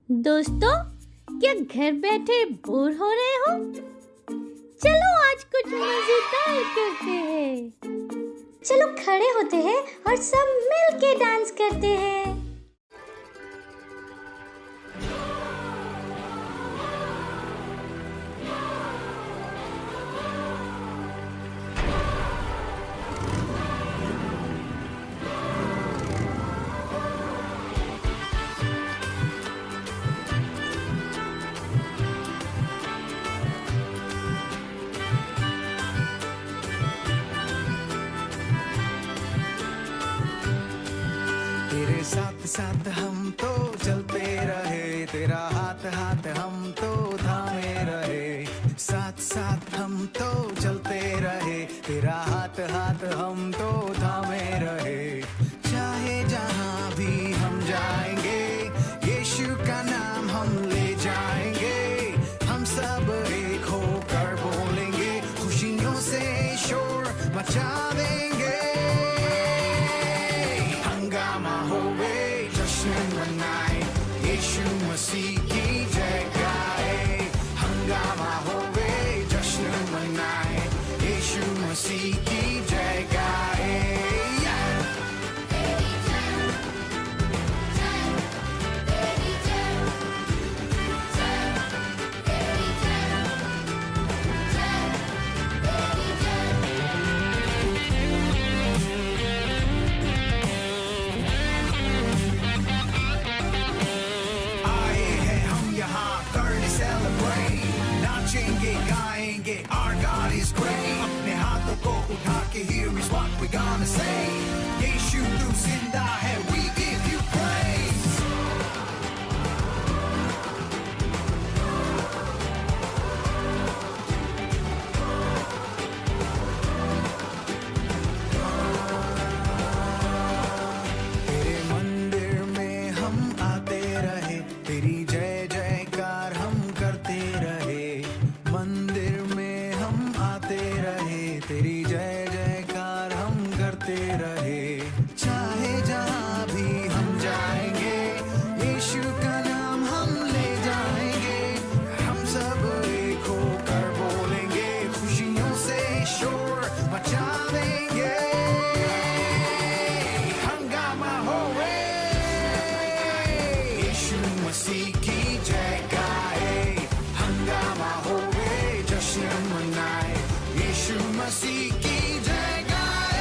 दोस्तों, क्या घर बैठे बोर हो रहे हो? चलो आज कुछ मजेदार करते हैं। चलो खड़े होते हैं और सब मिल के डांस करते हैं। तेरे साथ साथ हम तो चलते रहे, तेरा हाथ हाथ हम तो थामे रहे। साथ साथ हम तो चलते रहे, तेरा हाथ हाथ हम तो थामे रहे। चाहे जहाँ भी हम जाएंगे, यीशु का नाम हम ले जाएंगे। हम सब एक होकर बोलेंगे, खुशियों से शोर मचा देंगे। हंगामा होवे, जश्न मनाए, यीशु मसीह की जय गाए। हंगामा होवे, जश्न मनाए, यीशु मसीह की जय गाए। आए हैं हम यहाँ करने celebrate, नाचेंगे गाएंगे, our God is great। अपने हाथों को उठा के here is what we gonna say, यीशु तू जिंदा है, we give you praise। तेरे मंदिर में हम आते रहे, तेरी जय जयकार हम करते रहे। मंदिर में हम आते रहे, तेरी जय जयकार हम करते रहे। चाहे जहाँ भी हम जाएंगे, यीशु का नाम हम ले जाएंगे। हम सब एक होकर बोलेंगे, खुशियों से शोर मचा देंगे। हंगामा होवे, यीशु मसीह की जय गाए। हंगामा होवे, जश्न मनाए, यीशु मसीह की जय गाए।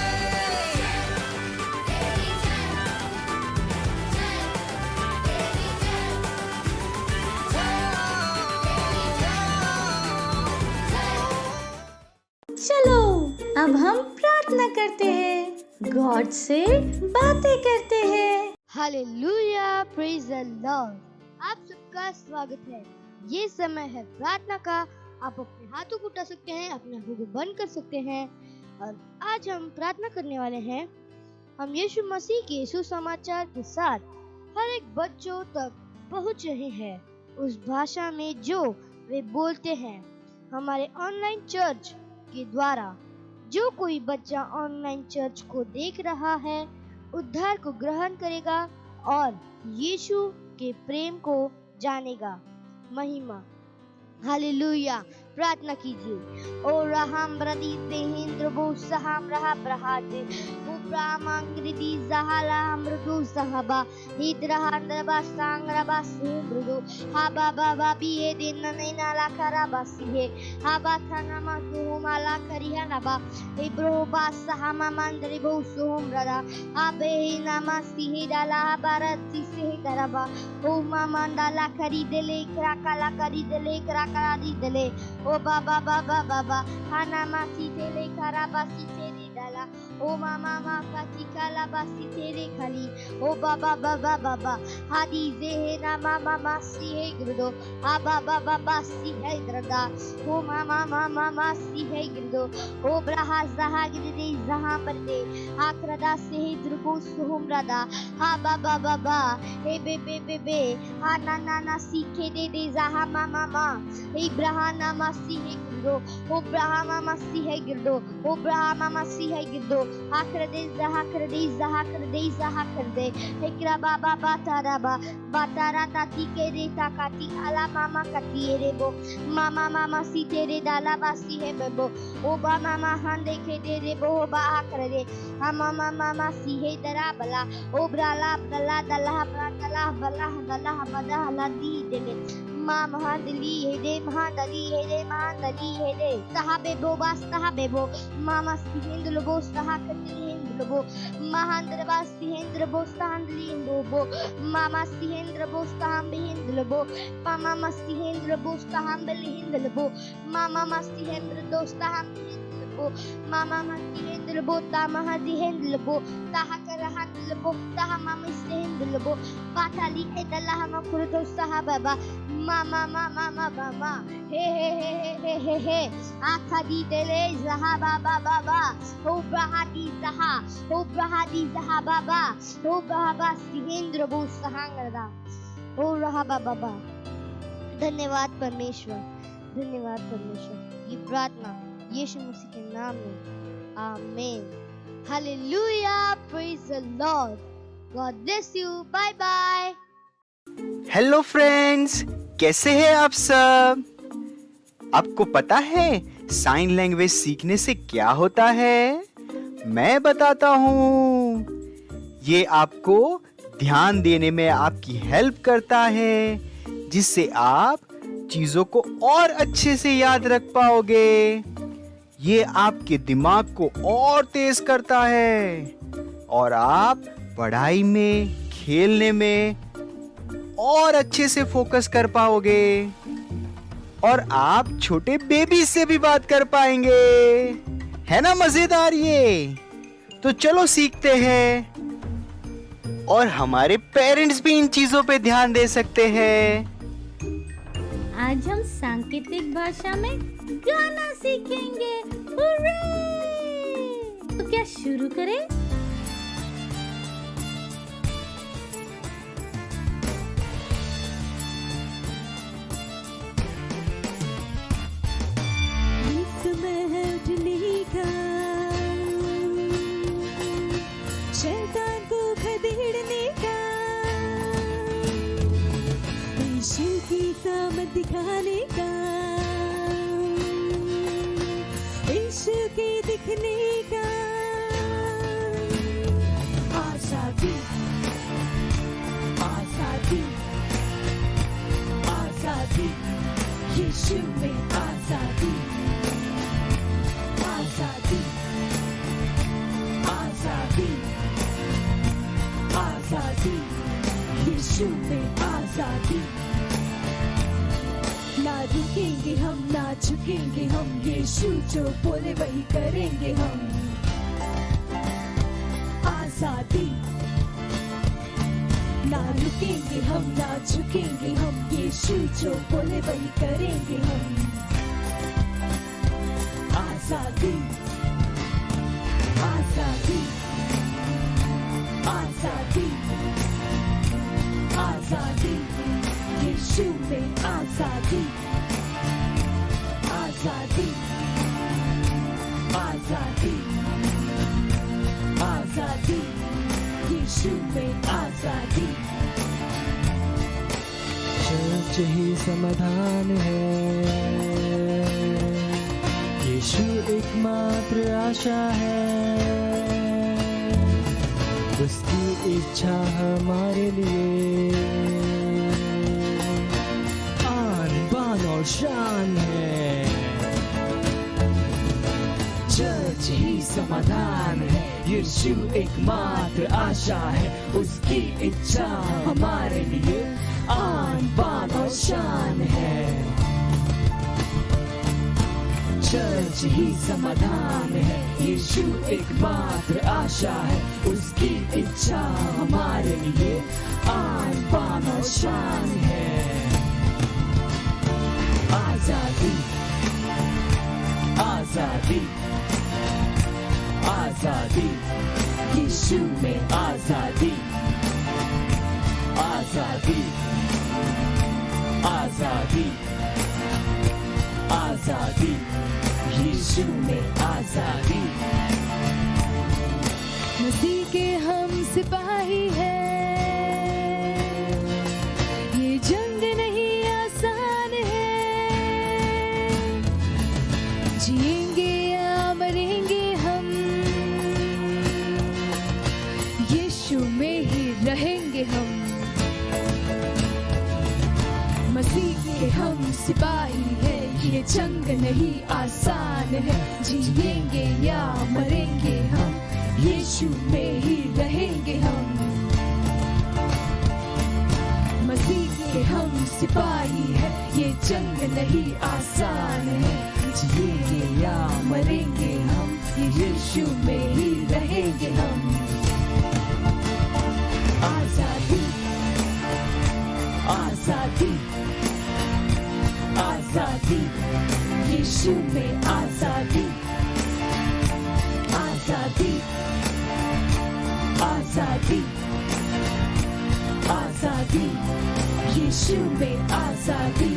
चलो अब हम प्रार्थना करते हैं, गॉड से बातें करते हैं। Hallelujah, praise the Lord. आप सबका स्वागत है। ये समय है प्रार्थना का। आप अपने हाथों को उठा सकते हैं, अपने आंखों को बंद कर सकते हैं और आज हम प्रार्थना करने वाले हैं। हम यीशु मसीह के सुसमाचार के साथ हर एक बच्चों तक पहुंच रहे हैं, उस भाषा में जो वे बोलते हैं। हमारे ऑनलाइन चर्च के द्वारा जो कोई बच्चा ऑनलाइन चर्च को देख रहा है, उद्धार को ग्रहण करेगा और यीशु के प्रेम को जानेगा। महिमा। हालेलुया। प्रार्थना कीजिए। ओ रहाम ब्रदी देहेंद्र बो सहाम रहा ब्रहाते उप्रामांग्रिदी जहाला अमृदु सहबा हिद्रहांद्रबा सांग्रबा सुमृदु हाबा बाबा बिए दिन नैना लाखरा बसिहे हाबा थानामा तुमाला करिया नबा इब्रोबा सहामा मंद्रि बो सुमरदा आबे नामा सिहे डाला भारत सिहे करबा ओ मामंडाला खरीदले क्राकाला खरीदले क्राकरा दीदले ओ बाबा बाबा बाबा हाना मासी तेरे खरा बासी तेरे डाला ओ मामा माका चिकाला बासी तेरे खाली ओ बाबा बाबा बाबा हादी जे ना मामा मासी है ग्रदो आ बाबा बाबा सी है ग्रदा ओ मामा मामा मासी है ग्रदो ओ ब्रहा जहा गिदे जहा हा परदे हा क्रदा से हे द्रुबो सुहुम रादा हा बाबा बाबा हे बे हा ना सीखे दे जहा मामा हे ब्रहाना मासी हे गिरदो ओ ब्रहामा मासी है गिरदो ओ ब्रहामा मासी है गिरदो हा क्रदे जहा कर दे हे क्रा बाबा बातारा ताती के रे ताकाती आला मामा कती रे बो मामा सी तेरे दाला बासी है बेबो ओ बा मामा हां देखे दे रे बो बा कर दे हम मामा सी है दरा बला ओ ब्राला दला बदा ला दी दे मामा दली है दे साहबे बो मामा सी हिंद लो सहा कती हिंद लो महांद्र बासी हिंद बो सांदली बो मामा सी हिंद बो साम हिंद लो पामा मस्ती हिंद बो साम हिंद लो मामा मस्ती हिंद दोस्त हम मामा मस्ती हिंद लो तामा हदी हिंद लो ताहा कर हद लो ताहा मामा से हिंद लो पाताली एदला हम खुरदो साहा बाबा मामा हे आखा दी तेले जहा बाबा हो ब्रहादी जहा बाबा हो बाबा सिहेंद्र बो सहांगदा हो रहा बाबा। धन्यवाद परमेश्वर ये प्रार्थना यीशु मसीह के नाम में आमीन hallelujah praise the Lord God bless you bye bye. Hello friends, कैसे हैं आप सब? आपको पता है साइन लैंग्वेज सीखने से क्या होता है? मैं बताता हूँ। ये आपको ध्यान देने में आपकी हेल्प करता है, जिससे आप चीजों को और अच्छे से याद रख पाओगे। ये आपके दिमाग को और तेज करता है और आप पढ़ाई में, खेलने में और अच्छे से फोकस कर पाओगे और आप छोटे बेबी से भी बात कर पाएंगे। है ना मजेदार ये? तो चलो सीखते हैं और हमारे पेरेंट्स भी इन चीजों पे ध्यान दे सकते हैं। आज हम सांकेतिक भाषा में गाना सीखेंगे। हुर्रे! तो क्या शुरू करें? शैतान को खदेड़ने का, यीशु की सामत दिखाने का, यीशु के दिखने का। आजादी आजादी आजादी, यीशु में आजादी आजादी आजादी आजादी, यीशु में आजादी। ना रुकेंगे हम, ना झुकेंगे हम, यीशु जो बोले वही करेंगे हम। आजादी, ना रुकेंगे हम, ना झुकेंगे हम, यीशु जो बोले वही करेंगे हम। आजादी आजादी आजादी आजादी, यीशु में आजादी आजादी आजादी आजादी, यीशु में आजादी। चर्च ही समाधान है, यीशु एकमात्र आशा है, उसकी इच्छा हमारे लिए आन बान और शान है। चर्च ही समाधान है, यीशु एकमात्र आशा है, उसकी इच्छा हमारे लिए आन बान और शान है। चर्च ही समाधान है, यीशु एकमात्र आशा है, उसकी इच्छा हमारे लिए आन बान और शान है। आजादी आजादी आजादी, यीशु में आजादी, आजादी, आजादी, आजादी, यीशु में आजादी। मसीह के हम सिपाही हैं, ये जंग नहीं आसान है, जिएंगे या मरेंगे हम, यीशु में ही रहेंगे हम। मसीह के हम सिपाही हैं, ये जंग नहीं आसान है, जिएंगे या मरेंगे हम, यीशु में ही रहेंगे हम। मसीह के हम सिपाही हैं, ये जंग नहीं आसान है, जिएंगे या मरेंगे हम, यीशु में ही रहेंगे हम। आजादी, आजादी, आजादी, यीशु में आजादी, आजादी, आजादी, आजादी, यीशु में आजादी।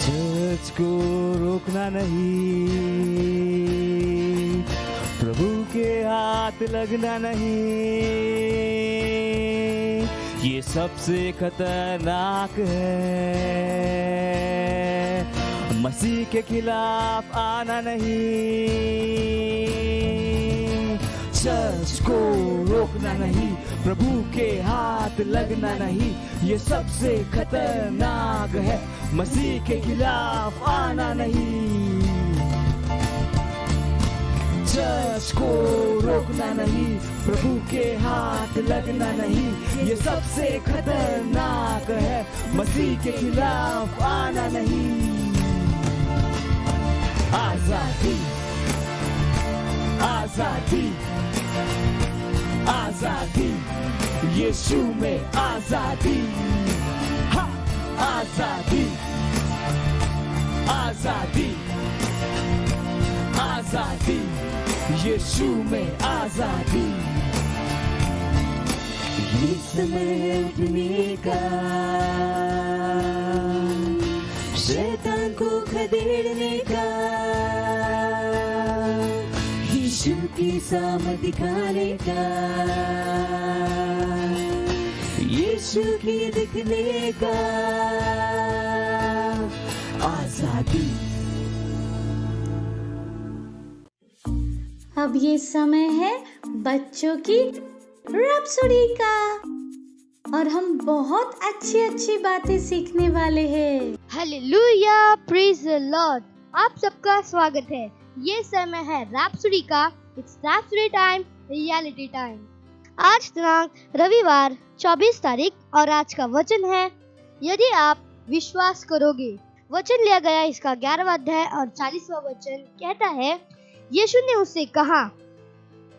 चर्च को रोकना नहीं, प्रभु के हाथ लगना नहीं, ये सबसे खतरनाक है। मसीह के खिलाफ आना नहीं, चर्च को रोकना नहीं, प्रभु के हाथ लगना नहीं, ये सबसे खतरनाक है। मसीह के खिलाफ आना नहीं, चर्च को रोकना नहीं, प्रभु के हाथ लगना नहीं, ये सबसे खतरनाक है। मसीह के खिलाफ आना नहीं। आजादी, आजादी, आजादी, यीशु में आजादी, हाँ, आजादी, आजादी, आजादी, यीशु में आजादी। ये समय है उठने का, शैतान को खदेड़ने का, यीशु की सामर्थ दिखाने का, यीशु की दिखने का। आजादी। अब ये समय है बच्चों की रैप्सोडी का, और हम बहुत अच्छी अच्छी बातें सीखने वाले हैं। Hallelujah, praise the Lord. आप सबका स्वागत है। ये समय है रैप्सोडी का। It's rhapsody time, reality time. आज दिनांक रविवार 24 तारीख और आज का वचन है, यदि आप विश्वास करोगे। वचन लिया गया इसका 11वां अध्याय और 40वां वचन कहता है, यीशु ने उससे कहा,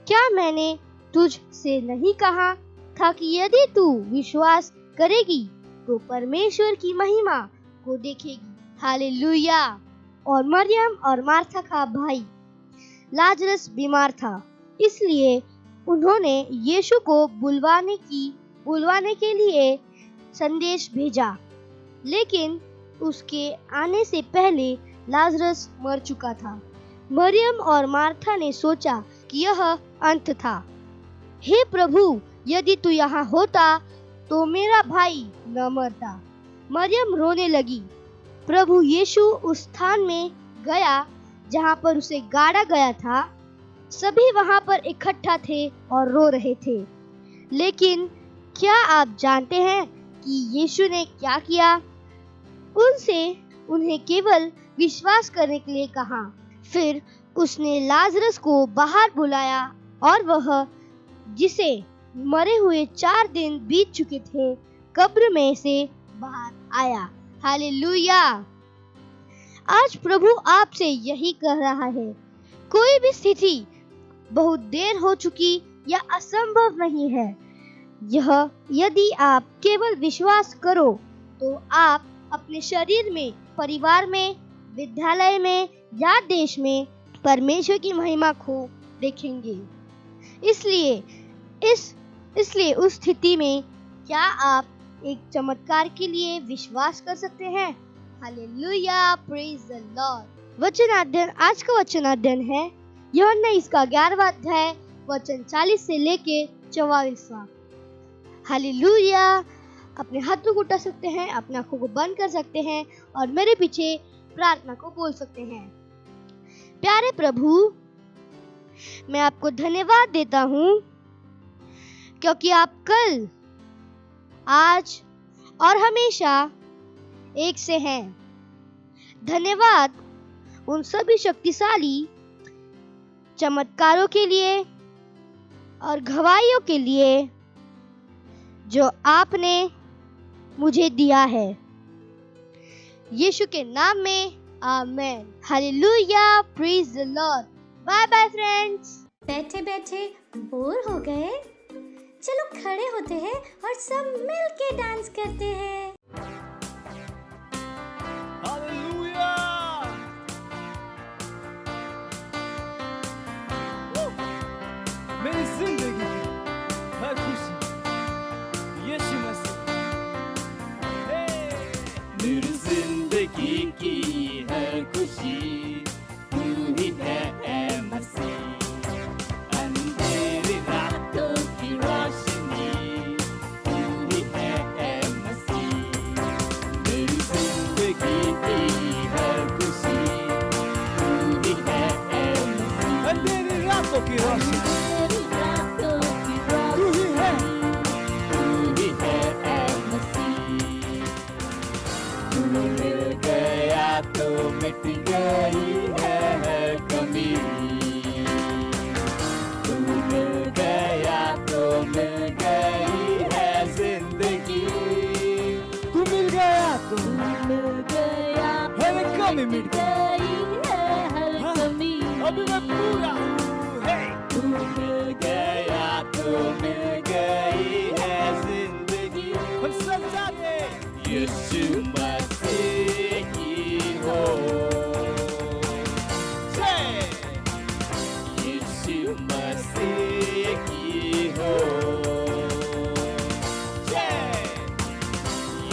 क्या मैंने तुझ से नहीं कहा था कि यदि तू विश्वास करेगी तो परमेश्वर की महिमा को देखेगी। हालेलुया। और मरियम और मार्था का भाई लाजरस बीमार था, इसलिए उन्होंने यीशु को बुलवाने के लिए संदेश भेजा, लेकिन उसके आने से पहले लाजरस मर चुका था। मरियम और मार्था ने सोचा कि यह अंत था। हे प्रभु, यदि तू यहाँ होता तो मेरा भाई न मरता। मरियम रोने लगी। प्रभु यीशु उस स्थान में गया जहाँ पर उसे गाड़ा गया था। सभी वहाँ पर इकट्ठा थे और रो रहे थे। लेकिन क्या आप जानते हैं कि यीशु ने क्या किया? उन्हें केवल विश्वास करने के लिए कहा। फिर उसने लाजरस को बाहर बुलाया और वह, जिसे मरे हुए 4 दिन बीत चुके थे, कब्र में से बाहर आया। हालेलुया। आज प्रभु आपसे यही कह रहा है, कोई भी स्थिति बहुत देर हो चुकी या असंभव नहीं है। यह यदि आप केवल विश्वास करो तो आप अपने शरीर में, परिवार में, विद्यालय में या देश में परमेश्वर की महिमा को देखेंगे। इसलिए उस स्थिति में क्या आप एक चमत्कार के लिए विश्वास कर सकते हैं? Hallelujah, praise the Lord. आज का वचन अध्ययन है यूहन्ना इसका 11वां अध्याय वचन 40 से लेके 44वां। हालेलुया। अपने हाथों को उठा सकते हैं, अपने आंखों को बंद कर सकते हैं और मेरे पीछे प्रार्थना को बोल सकते हैं। प्यारे प्रभु, मैं आपको धन्यवाद देता हूँ क्योंकि आप कल, आज और हमेशा एक से हैं। धन्यवाद उन सभी शक्तिशाली चमत्कारों के लिए और गवाहियों के लिए जो आपने मुझे दिया है। यीशु के नाम में amen. Hallelujah, praise the Lord. Bye bye friends. बैठे बैठे बोर हो गए? चलो खड़े होते हैं और सब मिल के डांस करते हैं। मेरी जिंदगी हर खुशी यीशु मसीह। मेरी जिंदगी की हर खुशी तू ही है ऐ मसीह। अंधेरी रातों की रोशनी तू ही है ऐ मसीह। मेरी जिंदगी की हर खुशी तू ही है ऐ मसीह। अंधेरी रातों की रोशनी मिट गई है हर कमी। तू मिल गया तो मिल गई है जिंदगी। तू मिल गया तो मिल गया हर कमी मिट गई है हर कमी। अभी मैं पूरा हूँ। तू मिल गया तो मिल गई है जिंदगी। हम सब जाते यीशु मसीह की हो। यीशु मसीह की हो।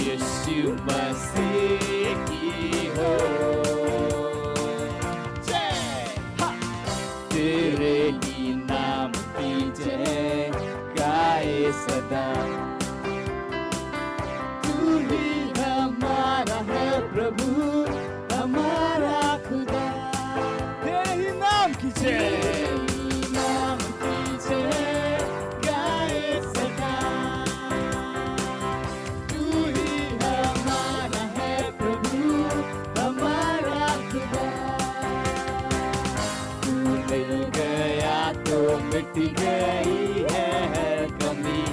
यीशु मसीह की हो। तेरे ही नाम की जय गाए सदा। तू ही हमारा है प्रभु, हमारा खुदा। तेरे ही नाम की जय, नाम की जय गाए सदा। तू ही हमारा है प्रभु, हमारा खुदा। तू मिल गया तो मिट गई है हर कमी।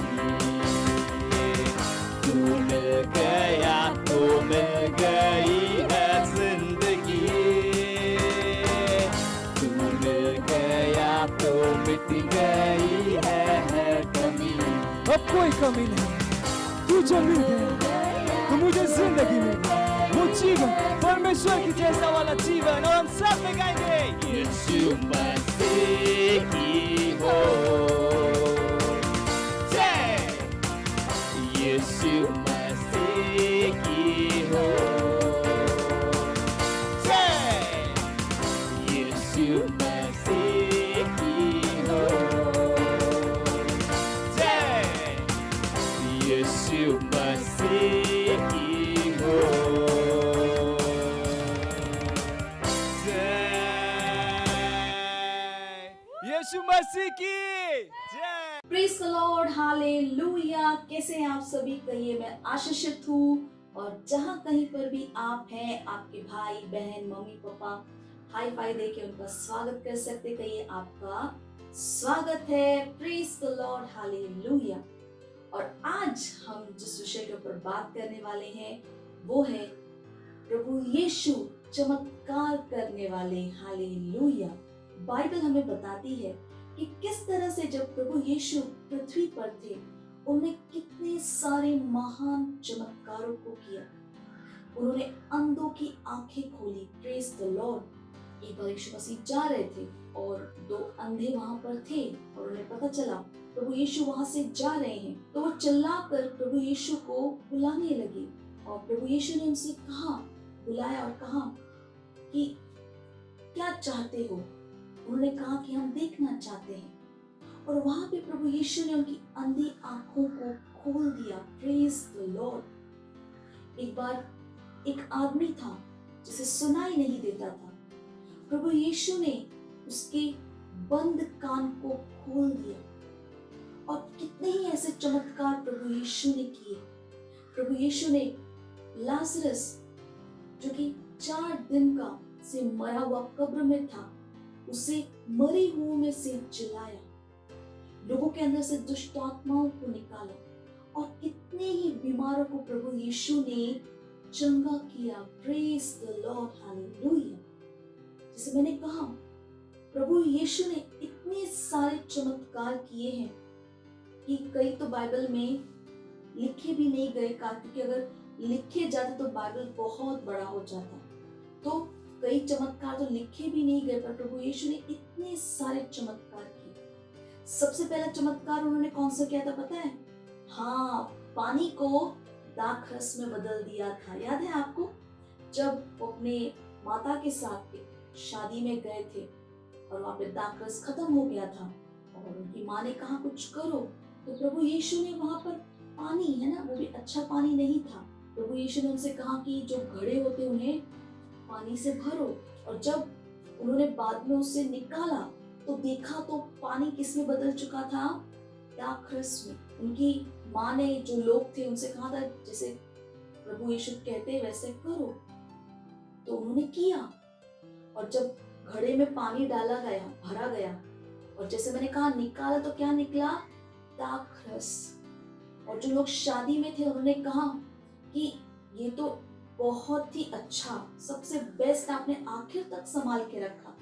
तू मिल गया तो मिल गई है जिंदगी। तू मिल गया तो मिट गई है हर कमी। अब कोई कमी नहीं। तू जो मिल गया तो मुझे जिंदगी मिल गई। वो जीवन परमेश्वर की जैसा वाला जीवन। और हम सब में गाएंगे यीशु मसीह की हो। यीशु मसीह की हो। यीशु मसीह की हो। यीशु मसीह की हो। यीशु मसीह की जय। Praise the Lord, hallelujah. कैसे हैं आप सभी? कहिए मैं आशीषित हूँ। और जहाँ कहीं पर भी आप हैं, आपके भाई बहन मम्मी पापा हाई फाई देके उनका स्वागत कर सकते। कहिए आपका स्वागत है। Praise the Lord, hallelujah. और आज हम जिस विषय के ऊपर बात करने वाले हैं वो है प्रभु यीशु चमत्कार करने वाले। हालेलुया। बाइबल हमें बताती है कि किस तरह से जब प्रभु यीशु पृथ्वी पर थे उन्होंने कितने सारे महान चमत्कारों को किया। उन्होंने अंधों की आंखें खोली। Praise the Lord. एक बार यीशु मसीह जा रहे थे और दो अंधे वहां पर थे और उन्हें पता चला प्रभु यीशु वहां से जा रहे हैं, तो वो चिल्लाकर प्रभु यीशु को बुलाने लगे और प्रभु यीशु ने उनसे कहा, बुलाया और कहा कि क्या चाहते हो? उन्होंने कहा कि हम देखना चाहते हैं और वहां पे प्रभु यीशु ने उनकी अंधी आंखों को खोल दिया। Praise the Lord. एक बार एक आदमी था जिसे सुनाई नहीं देता था, प्रभु यीशु ने उसके बंद कान को खोल दिया और कितने ही ऐसे चमत्कार प्रभु यीशु ने किए। प्रभु यीशु ने लाजरस जो कि 4 दिन का से मरा हुआ कब्र में था, उसे मरे हुओं में से जिलाया, लोगों के अंदर से दुष्ट आत्माओं को निकाला और कितने ही बीमारों को प्रभु यीशु ने चंगा किया। Praise the Lord, hallelujah. जैसे मैंने कहा, प्रभु यीशु ने इतने सारे चमत्कार किए हैं कि कई तो बाइबल में लिखे भी नहीं गए, क्योंकि अगर लिखे जाते तो बाइबल बहुत बड़ा हो जाता। तो कई चमत्कार तो लिखे भी नहीं गए, पर प्रभु यीशु ने इतने सारे चमत्कार किए। सबसे पहला चमत्कार उन्होंने कौन सा किया था पता है? हाँ, पानी को दाखरस में बदल दिया था। याद है आपको? जब वो अपने माता के साथ एक शादी में गए थे और वहां पे दाखरस खत्म हो गया था और उनकी माँ ने कहा कुछ करो, तो प्रभु यीशु ने वहां पर पानी है ना, वो भी अच्छा पानी नहीं था, प्रभु यीशु ने उनसे कहा कि जो घड़े होते उन्हें पानी से भरो। और जब उन्होंने बाद में उसे निकाला तो देखा तो पानी किस में बदल चुका था? दाखरस में। उनकी माँ ने, जो लोग थे, उनसे कहा था जैसे प्रभु यीशु कहते वैसे करो, तो उन्होंने किया और जब घड़े में पानी डाला गया, भरा गया और जैसे मैंने कहा निकाला, तो क्या निकला? दाखरस। और जो लोग शादी में थे उन्होंने कहा कि ये तो बहुत ही अच्छा, सबसे बेस्ट आपने आखिर तक संभाल के रखा।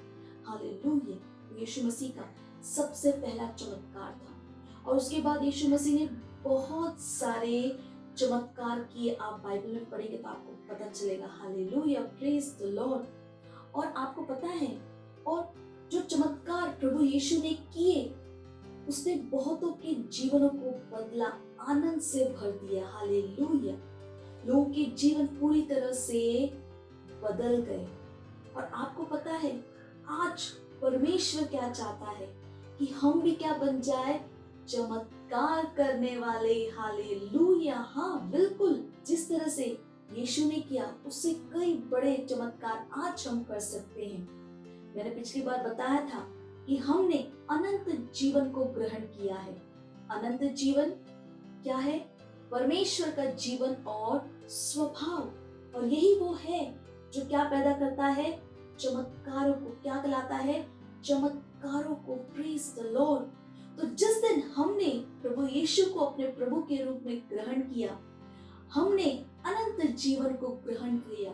हालेलुया। यीशु मसीह का सबसे पहला चमत्कार था और उसके बाद यीशु मसीह ने बहुत सारे चमत्कार किए। आप बाइबल में पढ़ेंगे तो आपको पता चलेगा। Hallelujah, praise the Lord. और आपको पता है, और जो चमत्कार प्रभु यीशु ने किए उसने बहुतों के जीवनों को बदला, आनंद से भर दिया। हालेलुया। लोगों के जीवन पूरी तरह से बदल गए। और आपको पता है, आज परमेश्वर क्या चाहता है कि हम भी क्या बन जाए? चमत्कार करने वाले। हालेलुया। हाँ, बिल्कुल, जिस तरह से यीशु ने किया उससे कई बड़े चमत्कार आज हम कर सकते हैं। मैंने पिछली बार बताया था कि हमने अनंत जीवन को ग्रहण किया है। अनंत जीवन क्या है? परमेश्वर का जीवन और स्वभाव। और यही वो है जो क्या पैदा करता है? चमत्कारों को। क्या कहलाता है? चमत्कारों को। Praise the Lord. तो जिस दिन हमने प्रभु यीशु को अपने प्रभु के रूप में ग्रहण किया, हमने अनंत जीवन को ग्रहण किया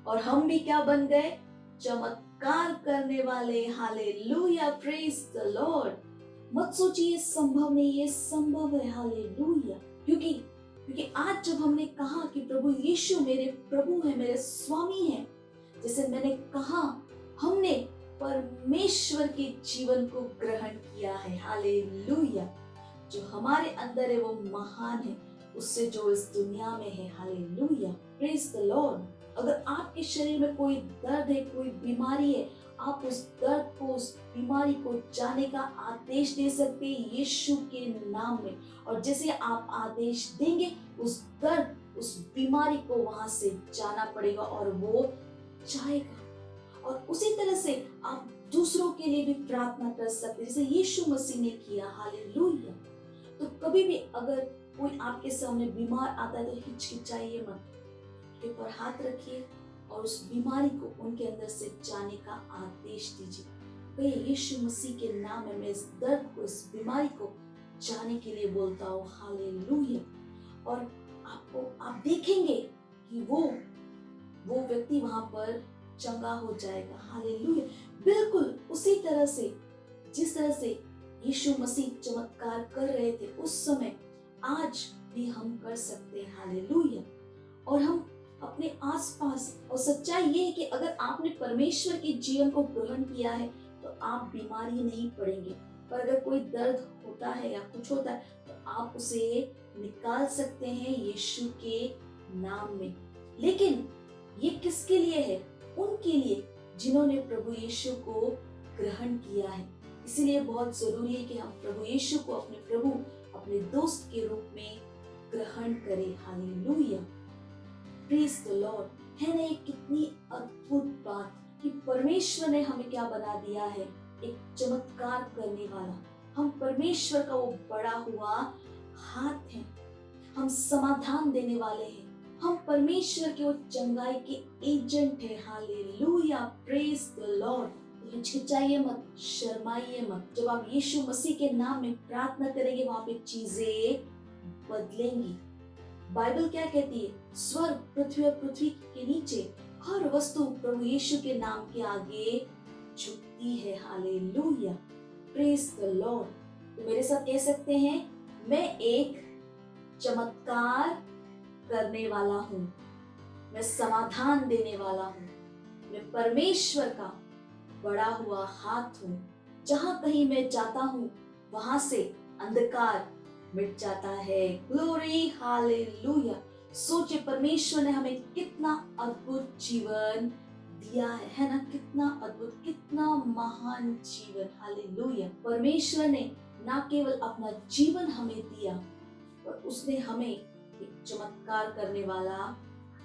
और हम भी क्या बन गए? चमत्कार करने वाले। Hallelujah, praise the Lord. मत सोचिए संभव नहीं, ये संभव है। हालेलुया। क्योंकि आज जब हमने कहा कि प्रभु यीशु मेरे प्रभु है, मेरे स्वामी है, जैसे मैंने कहा, हमने परमेश्वर के जीवन को ग्रहण किया है। हालेलुया। जो हमारे अंदर है वो महान है उससे जो इस दुनिया में है। Hallelujah, praise the Lord. अगर आपके शरीर में कोई दर्द है, कोई बीमारी है, आप उस दर्द को, उस बीमारी को जाने का आदेश दे सकते हैं यीशु के नाम में। और जैसे आप आदेश देंगे, उस दर्द, उस बीमारी को वहां से जाना पड़ेगा और वो जाएगा। और उसी तरह से आप दूसरों के लिए भी प्रार्थना कर सकते हैं जैसे यीशु मसीह ने किया। हालेलुया। तो कभी भी अगर कोई आपके सामने बीमार आता है तो हिचकिचाइए मत, उसके ऊपर हाथ रखिए और उस बीमारी को उनके अंदर से जाने का आदेश दीजिए। कहिए यीशु मसीह के नाम में मैं इस दर्द को, इस बीमारी को जाने के लिए बोलता हूँ। हालेलुया। और आप देखेंगे कि वो व्यक्ति वहां पर चंगा हो जाएगा। हालेलुया। बिल्कुल उसी तरह से जिस तरह से यीशु मसीह चमत्कार कर रहे थे उस समय, आज भी हम कर सकते हैं। हालेलुया। और हम अपने आसपास। और सच्चाई ये है कि अगर आपने परमेश्वर के जीवन को ग्रहण किया है तो आप बीमारी नहीं पड़ेंगे। पर अगर कोई दर्द होता है या कुछ होता है तो आप उसे निकाल सकते हैं यीशु के नाम में। लेकिन ये किसके लिए है? उनके लिए जिन्होंने प्रभु यीशु को ग्रहण किया है। इसीलिए बहुत जरूरी है कि हम प्रभु यीशु को अपने प्रभु, अपने दोस्त के रूप में ग्रहण करें। Hallelujah, praise the Lord. है ना, ये कितनी अद्भुत बात कि परमेश्वर ने हमें क्या बना दिया है, एक चमत्कार करने वाला। हम परमेश्वर का वो बड़ा हुआ हाथ है, हम समाधान देने वाले हैं, हम परमेश्वर के वो चंगाई के एजेंट है। Hallelujah, praise the Lord. हिचकिचाइए मत, शर्माइए मत। जब आप यीशु मसीह के नाम में प्रार्थना करेंगे वहां पे चीजें बदलेंगी। बाइबल क्या कहती है? स्वर्ग, पृथ्वी और पृथ्वी के नीचे हर वस्तु प्रभु यीशु के नाम के आगे झुकती है। Hallelujah, praise the Lord. तो मेरे साथ कह सकते हैं, मैं एक चमत्कार करने वाला हूँ, मैं समाधान देने वाला हूँ, मैं परमेश्वर का बड़ा हुआ हाथ हूँ। जहां कहीं मैं जाता हूँ वहां से अंधकार मिट जाता है। Glory, hallelujah. सोचिए परमेश्वर ने हमें कितना अद्भुत जीवन दिया है ना? कितना अद्भुत, कितना महान जीवन। हालेलुया। परमेश्वर ने ना केवल अपना जीवन हमें दिया, पर उसने हमें एक चमत्कार करने वाला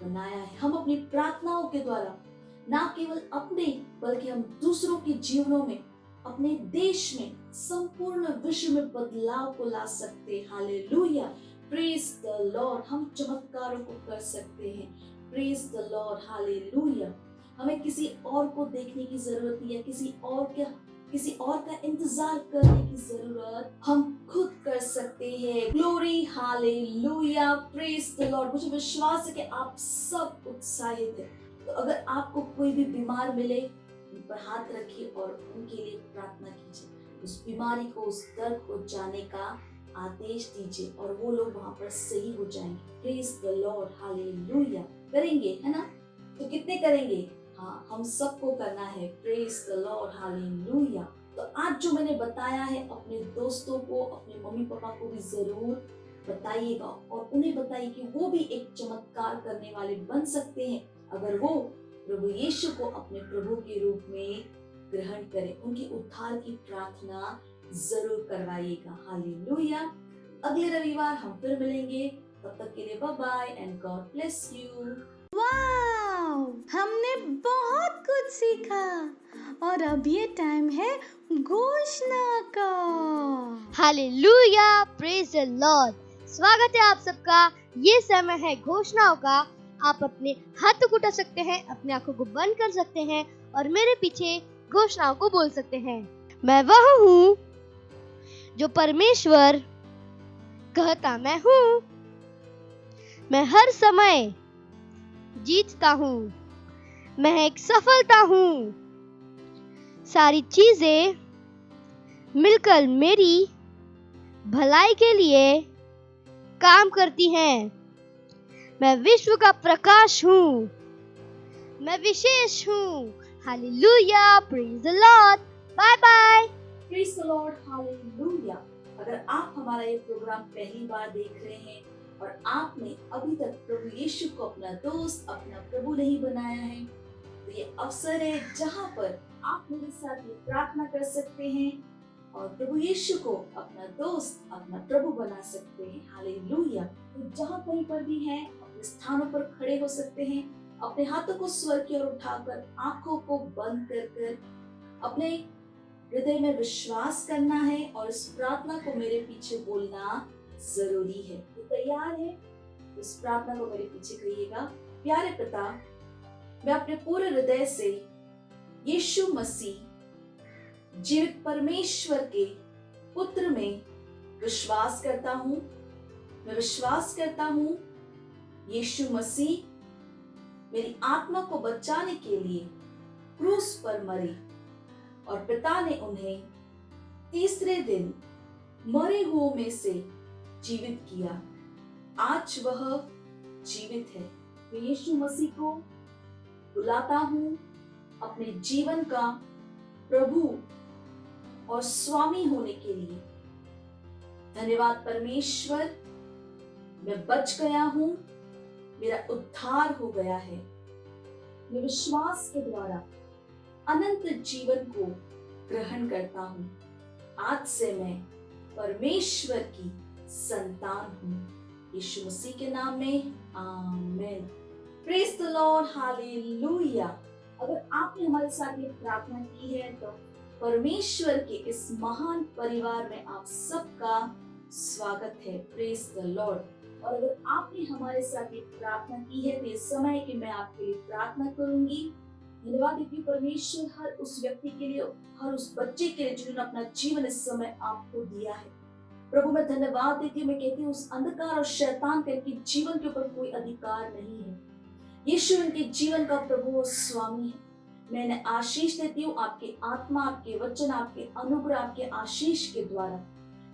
बनाया है। हम अपनी प्रार्थनाओं के द्वारा ना केवल अपने बल्कि हम दूसरों के जीवनों में, अपने देश में, संपूर्ण विश्व में बदलाव को ला सकते हैं। Hallelujah, praise the Lord. हम चमत्कारों को कर सकते हैं। Praise the Lord, hallelujah. हमें किसी और को देखने की जरूरत नहीं है, किसी और का इंतजार करने की जरूरत हम खुद कर सकते हैं। Glory, hallelujah, praise the Lord. मुझे विश्वास है कि आप सब उत्साहित हैं। तो अगर आपको कोई भी बीमार मिले, उन पर हाथ रखिए और उनके लिए प्रार्थना कीजिए। उस बीमारी को, उस दर्द को जाने का आदेश दीजिए और वो लोग वहां पर सही हो जाएंगे। Praise the Lord, hallelujah. करेंगे, है ना? तो कितने करेंगे? हाँ, हम सबको करना है। Praise the Lord, hallelujah. तो आज जो मैंने बताया है, अपने दोस्तों को, अपने मम्मी पापा को भी जरूर बताइएगा और उन्हें बताइए कि वो भी एक चमत्कार करने वाले बन सकते हैं अगर वो प्रभु यीशु को अपने प्रभु के रूप में ग्रहण करें। उनकी उद्धार की प्रार्थना जरूर करवाइएगा। हालेलुया। अगले रविवार हम फिर मिलेंगे। तब तक के लिए bye bye and God bless you. Wow, हमने बहुत कुछ सीखा और अब ये टाइम है घोषणा का। Hallelujah, praise the Lord. स्वागत है आप सबका। ये समय है घोषणाओं का। आप अपने हाथों को उठा सकते हैं, अपनी आंखों को बंद कर सकते हैं और मेरे पीछे घोषणाओं को बोल सकते हैं। मैं वह हूँ जो परमेश्वर कहता मैं हूँ। मैं हर समय जीतता हूँ। मैं एक सफलता हूँ। सारी चीजें मिलकर मेरी भलाई के लिए काम करती हैं। मैं विश्व का प्रकाश हूँ। मैं विशेष हूँ। Hallelujah, praise the Lord. Bye bye. Praise the Lord, hallelujah. अगर आप हमारा ये प्रोग्राम पहली बार देख रहे हैं और आपने अभी तक प्रभु यीशु को अपना दोस्त, अपना प्रभु नहीं बनाया है, तो ये अवसर है जहाँ पर आप मेरे साथ ये प्रार्थना कर सकते हैं और प्रभु यीशु को अपना दोस्त, अपना प्रभु बना सकते हैं। हालेलुया। तो जहाँ कहीं पर भी हैं, अपने स्थानों पर खड़े हो सकते हैं। अपने हाथों को स्वर की ओर उठाकर, आंखों को बंद कर अपने हृदय में विश्वास करना है और इस प्रार्थना को मेरे पीछे बोलना जरूरी है। तो तैयार है? इस प्रार्थना को मेरे पीछे कहिएगा। प्यारे पिता, मैं अपने पूरे हृदय से यीशु मसीह जीवित परमेश्वर के पुत्र में विश्वास करता हूँ। मैं विश्वास करता हूँ यीशु मसीह मेरी आत्मा को बचाने के लिए क्रूस पर मरे और पिता ने उन्हें तीसरे दिन मरे हुओं में से जीवित किया। आज वह जीवित है। मैं यीशु मसीह को बुलाता हूँ अपने जीवन का प्रभु और स्वामी होने के लिए। धन्यवाद परमेश्वर, मैं बच गया हूँ, मेरा उद्धार हो गया है। मैं विश्वास के द्वारा अनंत जीवन को ग्रहण करता हूँ। आज से मैं परमेश्वर की संतान हूँ। यीशु मसीह के नाम में आमीन। Praise the Lord, hallelujah. अगर आपने हमारे साथ ये प्रार्थना की है तो परमेश्वर के इस महान परिवार में आप सबका स्वागत है। Praise the Lord. और अगर आपने हमारे साथ ये प्रार्थना की है तो ये समय कि मैं आपके लिए प्रार्थना करूंगी। धन्यवाद देती हूँ परमेश्वर हर उस व्यक्ति के लिए, हर उस बच्चे के लिए जिन्होंने अपना जीवन इस समय आपको दिया है। प्रभु मैं धन्यवाद देती हूँ, मैं कहती हूँ उस अंधकार और शैतान के इनके जीवन के ऊपर कोई अधिकार नहीं है। यीशु इनके जीवन का प्रभु और स्वामी है। मैं इन्हें आशीष देती हूँ, आपकी आत्मा, आपके वचन, आपके अनुग्रह, आपके आशीष के द्वारा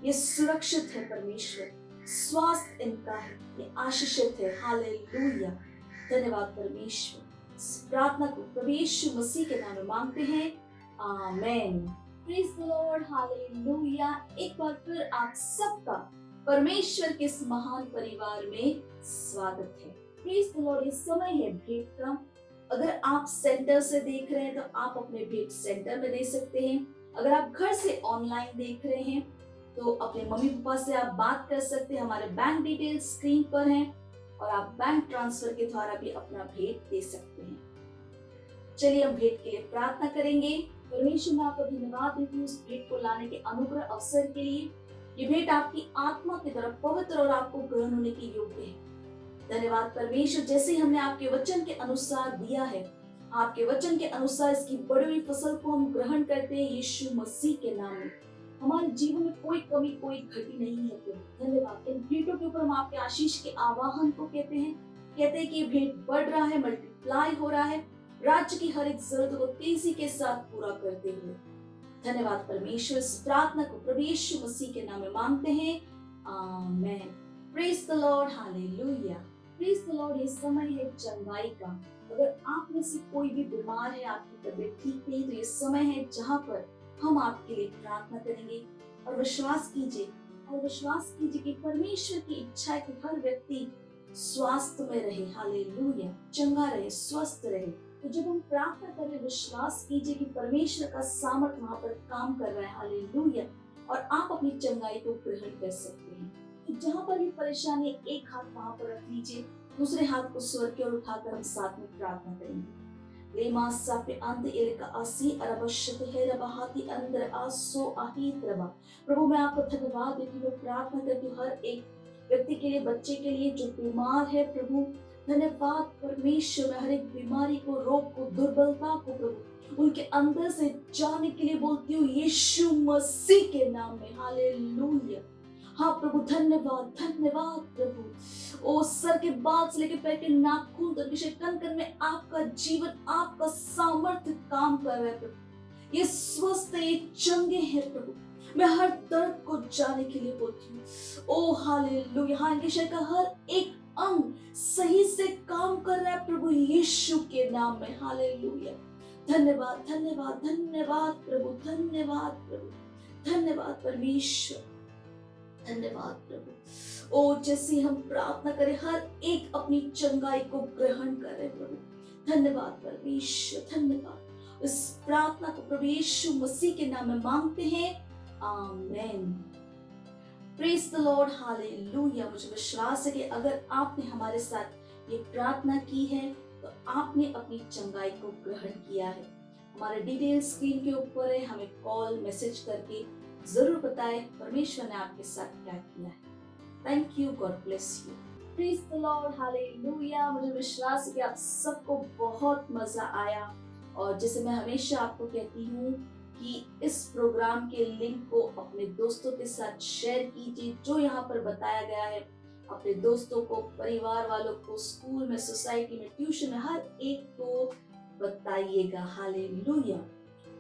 ये सुरक्षित है। परमेश्वर स्वास्थ्य इनका है, ये आशीषित है। हालेलुया। धन्यवाद परमेश्वर। इस प्रार्थना को प्रभु यीशु मसीह के नाम में मांगते हैं, amen. Praise the Lord, hallelujah. एक बार फिर आप सबका परमेश्वर के इस महान परिवार में स्वागत है। Praise the Lord. ये समय है भेंट का। अगर आप सेंटर से देख रहे हैं तो आप अपने भेंट सेंटर में दे सकते हैं। अगर आप घर से ऑनलाइन देख रहे हैं तो अपने मम्मी पापा से आप बात कर सकते हैं। हमारे बैंक डिटेल्स स्क्रीन पर हैं और आप बैंक ट्रांसफर के द्वारा भी अपना भेंट दे सकते हैं। चलिए हम भेंट के लिए प्रार्थना करेंगे। परमेश्वर मैं आपको धन्यवाद देती हूँ इस भेंट को लाने के अनुग्रह अवसर के लिए। ये भेंट आपकी आत्मा की तरफ पवित्र और आपको ग्रहण होने के योग्य है। धन्यवाद परमेश्वर, जैसे हमने आपके वचन के अनुसार दिया है, आपके वचन के अनुसार इसकी बड़ी हुई फसल को हम ग्रहण करते हैं यीशु मसीह के नाम में। हमारे जीवन में कोई कमी, कोई घटी नहीं है। प्रभु धन्यवाद। इन भेंटों के ऊपर हम आपके आशीष के आवाहन को कहते हैं कि ये भेंट बढ़ रहा है, मल्टीप्लाई हो रहा है, राज्य की हर एक जरूरत को तेजी के साथ पूरा करते हुए। धन्यवाद परमेश्वर। इस प्रार्थना को प्रभु यीशु मसीह के नाम में मांगते हैं, amen. Praise the Lord, hallelujah. Praise the Lord. ये समय है चंगाई का। अगर आप में से कोई भी बीमार है, आपकी तबीयत ठीक नहीं, तो ये समय है जहाँ पर हम आपके लिए प्रार्थना करेंगे। और विश्वास कीजिए कि परमेश्वर की इच्छा है कि हर व्यक्ति स्वास्थ्य में रहे। हालेलुया। चंगा रहे, स्वस्थ रहे। तो जब हम प्रार्थना करें, विश्वास कीजिए कि परमेश्वर का सामर्थ वहां पर काम कर रहा है। हालेलुया। और आप अपनी चंगाई को ग्रहण कर सकते हैं। तो जहां पर भी परेशानी, एक हाथ वहां पर रख लीजिए, दूसरे हाथ को स्वर की ओर उठाकर हम साथ में प्रार्थना करेंगे। लेमा सापे अंत इलका आसी अरबशते है रबाहाती अंदर आसो आहित रबा। प्रभु मैं आपको धन्यवाद देती हूँ, प्रार्थना करती हूँ हर एक व्यक्ति के लिए, बच्चे के लिए जो बीमार है। प्रभु धन्यवाद परमेश्वर, मैं हर एक बीमारी को, रोग को, दुर्बलता को प्रभु उनके अंदर से जाने के लिए बोलती हूँ यीशु मसीह के नाम में। हालेलुया। हाँ प्रभु धन्यवाद, धन्यवाद प्रभु। ओ सर के बाल से लेकर पैर के नाखून तक, कण कण में आपका जीवन, आपका सामर्थ्य काम कर रहा है प्रभु। ये स्वस्थ है, ये चंगे हैं प्रभु। मैं हर दर्द को जाने के लिए बोलती हूँ। ओ हालेलुया। हाँ इनके शरीर का हर एक अंग सही से काम कर रहा है प्रभु यीशु के नाम में। हालेलुया। धन्यवाद, धन्यवाद, धन्यवाद प्रभु, धन्यवाद प्रभु, धन्यवाद परमेश्वर, धन्यवाद प्रभु। ओ जैसे हम प्रार्थना करें, हर एक अपनी चंगाई को ग्रहण करे प्रभु। धन्यवाद परमेश्वर, धन्यवाद। इस प्रार्थना को प्रभु यीशु मसीह के नाम में मांगते हैं, amen. Praise the Lord, hallelujah. मुझे विश्वास है कि अगर आपने हमारे साथ ये प्रार्थना की है तो आपने अपनी चंगाई को ग्रहण किया है। हमारे डिटेल स्क्रीन के ऊपर है, हमें कॉल मैसेज करके जरूर बताएं परमेश्वर ने आपके साथ क्या किया है। Thank you, God bless you. Praise the Lord, hallelujah. मुझे विश्वास है कि आप सबको बहुत मजा आया। और जैसे मैं हमेशा आपको कहती हूँ कि इस प्रोग्राम के लिंक को अपने दोस्तों के साथ शेयर कीजिए। जो यहाँ पर बताया गया है अपने दोस्तों को, परिवार वालों को, स्कूल में, सोसाइटी में, ट्यूशन में, हर एक को बताइएगा। हालेलुया।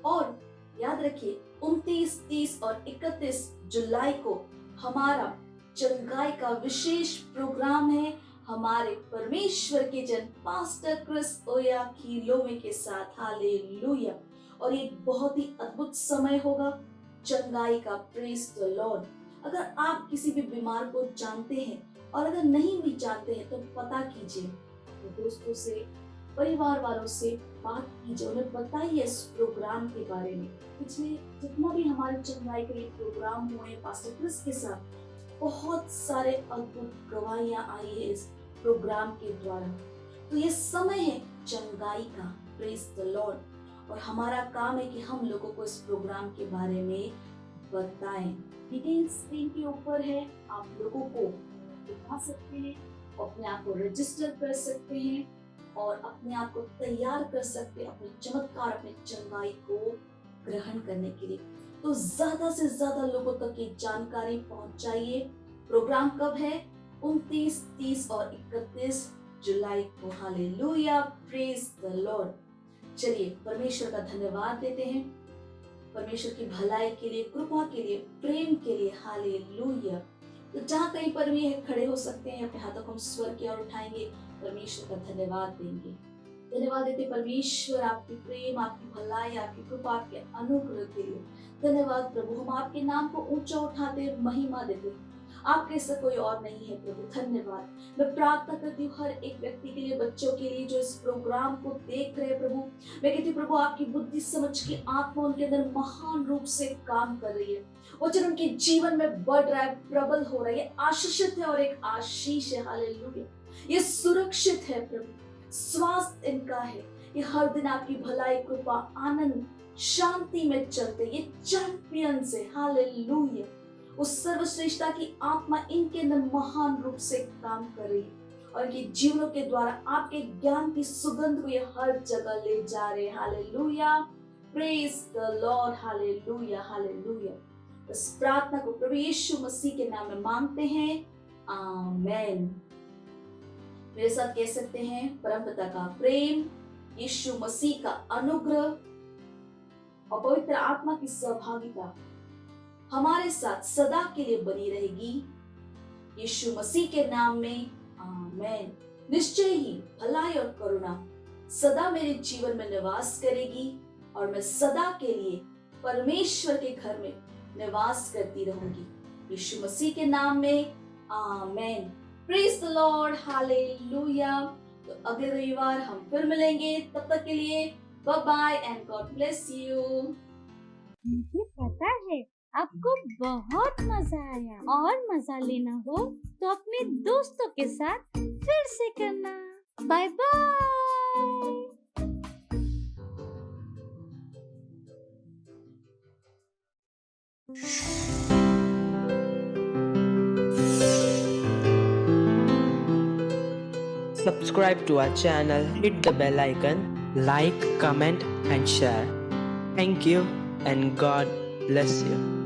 और याद रखिए 29, 30 और 31 जुलाई को हमारा चंगाई का विशेष प्रोग्राम है। हमारे परमेश्वर के जन पास्टर क्रिस ओयाखिलोमे के साथ। हालेलुया। और ये बहुत ही अद्भुत समय होगा चंगाई का। Praise the Lord. अगर आप किसी भी बीमार को जानते हैं और अगर नहीं भी जानते हैं तो पता कीजिए, तो दोस्तों से, परिवार वालों से बात कीजिए, उन्हें बताइए इस प्रोग्राम के बारे में। पिछले जितना भी हमारे चंगाई के लिए प्रोग्राम हुए पास्टर क्रिस के साथ, बहुत सारे अद्भुत गवाहियां आई है इस प्रोग्राम के द्वारा। तो ये समय है चंगाई का। Praise the Lord. और हमारा काम है कि हम लोगों को इस प्रोग्राम के बारे में बताएं। डिटेल्स स्क्रीन के ऊपर है, आप लोगों को दिखा सकते हैं, अपने आप को रजिस्टर कर सकते हैं और अपने आप को तैयार कर सकते हैं अपने चमत्कार, अपने चंगाई को ग्रहण करने के लिए। तो ज्यादा से ज्यादा लोगों तक ये जानकारी पहुंचाइए। प्रोग्राम कब है? 29, 30 और 31 जुलाई को। हालेलुया। Praise the Lord. चलिए परमेश्वर का धन्यवाद देते हैं, परमेश्वर की भलाई के लिए, कृपा के लिए, प्रेम के लिए। हालेलुया। तो जहाँ कहीं पर भी है खड़े हो सकते हैं, अपने हाथों को हम स्वर की ओर उठाएंगे, परमेश्वर का धन्यवाद देंगे। धन्यवाद देते परमेश्वर आपकी प्रेम, आपकी भलाई, आपकी कृपा, आपके अनुग्रह के लिए। धन्यवाद प्रभु। हम आपके नाम को ऊंचा उठाते, महिमा देते, आपके से कोई और नहीं है प्रभु। धन्यवाद। मैं प्रार्थना करती हूँ हर एक व्यक्ति के लिए, बच्चों के लिए जो इस प्रोग्राम को देख रहे हैं प्रभु। मैं कहती हूँ प्रभु आपकी बुद्धि समझ की आत्मा उनके अंदर महान रूप से काम कर रही है। वचन उनके जीवन में बढ़ रहा है, प्रबल हो रहा है, आशीषित है और एक आशीष है। हालेलुया। ये सुरक्षित है प्रभु, स्वास्थ्य इनका है। ये हर दिन आपकी भलाई, कृपा, आनंद, शांति में चलते, ये चैंपियन से। हालेलुया। उस सर्वश्रेष्ठता की आत्मा इनके अंदर महान रूप से काम कर रही है और इनके जीवनों के द्वारा आपके ज्ञान की सुगंध को ये हर जगह ले जा रहे हैं। Hallelujah. Praise the Lord. Hallelujah. Hallelujah. इस प्रार्थना को प्रभु यीशु मसीह के नाम में मांगते हैं, आमेन। मेरे साथ कह सकते हैं, परमपिता का प्रेम, यीशु मसीह का अनुग्रह और पवित्र आत्मा की सहभागिता हमारे साथ सदा के लिए बनी रहेगी, यीशु मसीह के नाम में, आमेन। निश्चय ही भलाई और करुणा सदा मेरे जीवन में निवास करेगी और मैं सदा के लिए परमेश्वर के घर में निवास करती रहूंगी, यीशु मसीह के नाम में, amen. Praise the Lord. Hallelujah. तो अगले रविवार हम फिर मिलेंगे, तब तक के लिए bye bye and God bless you. मुझे पता है आपको बहुत मजा आया, और मजा लेना हो तो अपने दोस्तों के साथ फिर से करना। Bye bye. Subscribe to our channel, hit the bell icon, like, comment and share. Thank you and God bless you.